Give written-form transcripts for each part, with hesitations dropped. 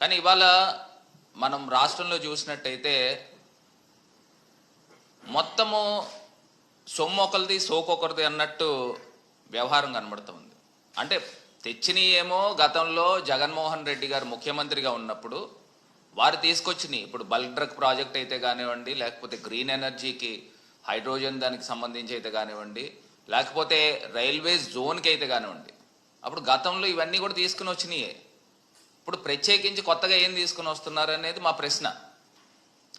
కానీ ఇవాళ మనం రాష్ట్రంలో చూసినట్టయితే మొత్తము సొమ్ము ఒకరిది సోకొకరిది అన్నట్టు వ్యవహారం కనబడుతుంది. అంటే తెచ్చినవి ఏమో గతంలో జగన్మోహన్ రెడ్డి గారు ముఖ్యమంత్రిగా ఉన్నప్పుడు వారు తీసుకొచ్చినాయి. ఇప్పుడు బల్క్ డ్రగ్ ప్రాజెక్ట్ అయితే కానివ్వండి, లేకపోతే గ్రీన్ ఎనర్జీకి హైడ్రోజన్ దానికి సంబంధించి అయితే కానివ్వండి, లేకపోతే రైల్వే జోన్కి అయితే కానివ్వండి, అప్పుడు గతంలో ఇవన్నీ కూడా తీసుకుని వచ్చినాయే. ఇప్పుడు ప్రత్యేకించి కొత్తగా ఏం తీసుకుని వస్తున్నారు అనేది మా ప్రశ్న.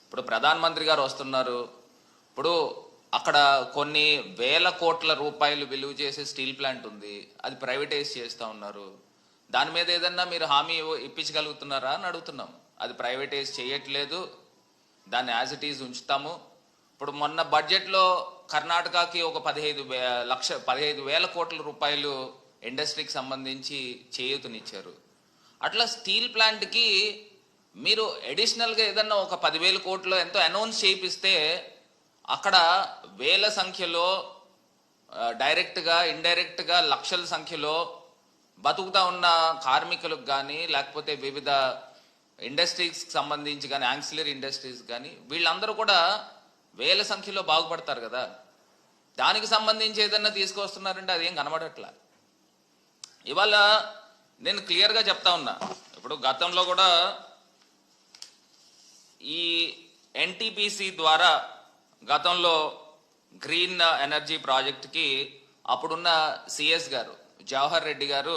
ఇప్పుడు ప్రధానమంత్రి గారు వస్తున్నారు, ఇప్పుడు అక్కడ కొన్ని వేల కోట్ల రూపాయలు విలువ చేసే స్టీల్ ప్లాంట్ ఉంది, అది ప్రైవేటైజ్ చేస్తూ ఉన్నారు. దాని మీద ఏదన్నా మీరు హామీ ఇప్పించగలుగుతున్నారా అని అడుగుతున్నాం. అది ప్రైవేటైజ్ చేయట్లేదు, దాన్ని యాజ్ ఇట్ ఈజ్ ఉంచుతాము. ఇప్పుడు మొన్న బడ్జెట్లో కర్ణాటకకి ఒక 15,000 కోట్ల రూపాయలు ఇండస్ట్రీకి సంబంధించి చేయూతనిచ్చారు. అట్లా స్టీల్ ప్లాంట్కి మీరు అడిషనల్గా ఏదన్నా ఒక 10,000 కోట్లు ఎంతో అనౌన్స్ చేయిస్తే అక్కడ వేల సంఖ్యలో డైరెక్ట్గా ఇండైరెక్ట్గా లక్షల సంఖ్యలో బతుకుతా ఉన్న కార్మికులకు కానీ, లేకపోతే వివిధ ఇండస్ట్రీస్కి సంబంధించి కానీ, యాన్సిలరీ ఇండస్ట్రీస్ కానీ, వీళ్ళందరూ కూడా వేల సంఖ్యలో బాగుపడతారు కదా. దానికి సంబంధించి ఏదన్నా తీసుకొస్తున్నారంటే అదేం కనబడట్లా. ఇవాళ నేను క్లియర్గా చెప్తా ఉన్నా, ఇప్పుడు గతంలో కూడా ఈ ఎన్టీపీసీ ద్వారా గతంలో గ్రీన్ ఎనర్జీ ప్రాజెక్ట్కి అప్పుడున్న సిఎస్ గారు జవహర్ రెడ్డి గారు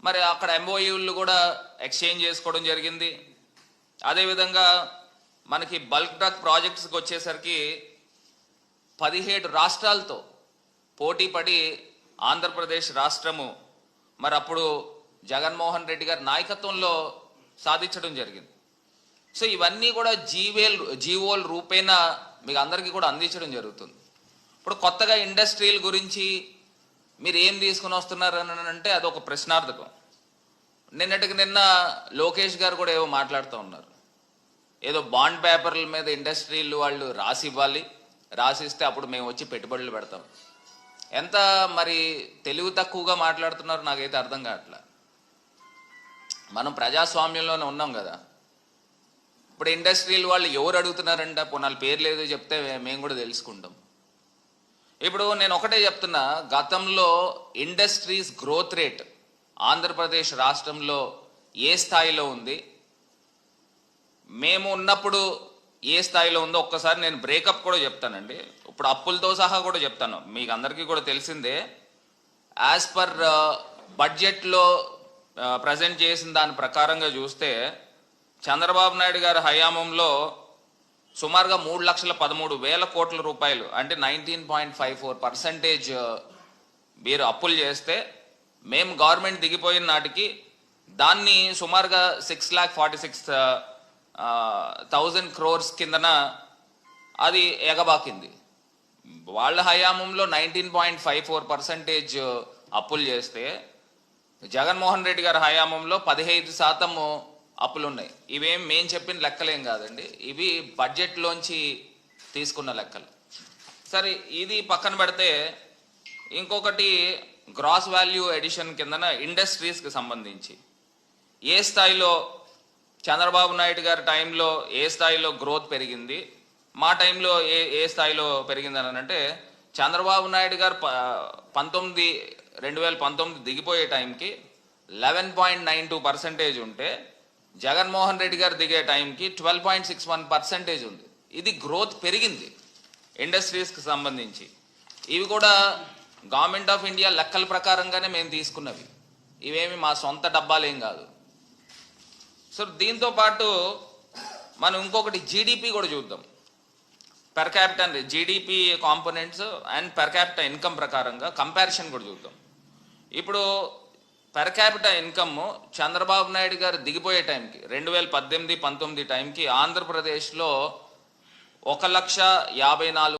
మరి అక్కడ ఎంఓయూలు కూడా ఎక్స్చేంజ్ చేసుకోవడం జరిగింది. అదేవిధంగా మనకి బల్క్ డ్రగ్ ప్రాజెక్ట్స్కి వచ్చేసరికి 17 రాష్ట్రాలతో పోటీ పడి ఆంధ్రప్రదేశ్ రాష్ట్రము మరి అప్పుడు జగన్మోహన్ రెడ్డి గారి నాయకత్వంలో సాధించడం జరిగింది. సో ఇవన్నీ కూడా జీవోల రూపేణ మీకు అందరికీ కూడా అందించడం జరుగుతుంది. ఇప్పుడు కొత్తగా ఇండస్ట్రీల గురించి మీరు ఏం తీసుకుని వస్తున్నారు అని అంటే అదొక ప్రశ్నార్థకం. నిన్న లోకేష్ గారు కూడా ఏవో మాట్లాడుతూ ఉన్నారు, ఏదో బాండ్ పేపర్ల మీద ఇండస్ట్రీలు వాళ్ళు రాసి ఇవ్వాలి, రాసిస్తే అప్పుడు మేము వచ్చి పెట్టుబడులు పెడతాం. ఎంత మరి తెలివి తక్కువగా మాట్లాడుతున్నారు నాకైతే అర్థం కావట్లా. మనం ప్రజాస్వామ్యంలోనే ఉన్నాం కదా. ఇప్పుడు ఇండస్ట్రీలు వాళ్ళు ఎవరు అడుగుతున్నారంటే వాళ్ళ పేర్లు ఏదో చెప్తే మేము కూడా తెలుసుకుంటాం. ఇప్పుడు నేను ఒకటే చెప్తున్నా, గతంలో ఇండస్ట్రీస్ గ్రోత్ రేట్ ఆంధ్రప్రదేశ్ రాష్ట్రంలో ఏ స్థాయిలో ఉంది, మేము ఉన్నప్పుడు ఏ స్థాయిలో ఉందో ఒక్కసారి నేను బ్రేకప్ కూడా చెప్తానండి. ఇప్పుడు అప్పులతో సహా కూడా చెప్తాను, మీకు అందరికీ కూడా తెలిసిందే. యాజ్ పర్ బడ్జెట్లో ప్రజెంట్ చేసిన దాని ప్రకారంగా చూస్తే చంద్రబాబు నాయుడు గారి హయాంలో సుమారుగా 3,13,000 కోట్ల రూపాయలు అంటే 19.54% మీరు అప్పులు చేస్తే, మేము గవర్నమెంట్ దిగిపోయిన నాటికి దాన్ని సుమారుగా 6,46,000 crores కిందన అది ఎగబాకింది. వాళ్ళ హయాంలో 19.54% అప్పులు చేస్తే జగన్మోహన్ రెడ్డి గారి హయాంలో 15% అప్పులు ఉన్నాయి. ఇవేం మేము చెప్పిన లెక్కలేం కాదండి, ఇవి బడ్జెట్లోంచి తీసుకున్న లెక్కలు. సరే, ఇది పక్కన పెడితే ఇంకొకటి గ్రాస్ వాల్యూ ఎడిషన్ కిందన ఇండస్ట్రీస్కి సంబంధించి ఏ స్థాయిలో చంద్రబాబు నాయుడు గారి టైంలో ఏ స్థాయిలో గ్రోత్ పెరిగింది, మా టైంలో ఏ స్థాయిలో పెరిగింది అని అంటే, చంద్రబాబు నాయుడు గారు 2019 దిగిపోయే టైంకి 11.92% ఉంటే, జగన్మోహన్ రెడ్డి గారు దిగే టైంకి 12.61% ఉంది. ఇది గ్రోత్ పెరిగింది ఇండస్ట్రీస్కి సంబంధించి. ఇవి కూడా గవర్నమెంట్ ఆఫ్ ఇండియా లెక్కల ప్రకారంగానే మేము తీసుకున్నవి, ఇవేమి మా సొంత డబ్బాలేం కాదు. సో దీంతో పాటు మనం ఇంకొకటి జీడిపి కూడా చూద్దాం. Per capital GDP components and per capital income ప్రకారంగా కంపారిజన్ కూడా చూద్దాం. ఇప్పుడు per capital income Chandrababu Naidu గారు దిగిపోయే టైంకి 2018-19 టైంకి ఆంధ్రప్రదేశ్లో 1,54,000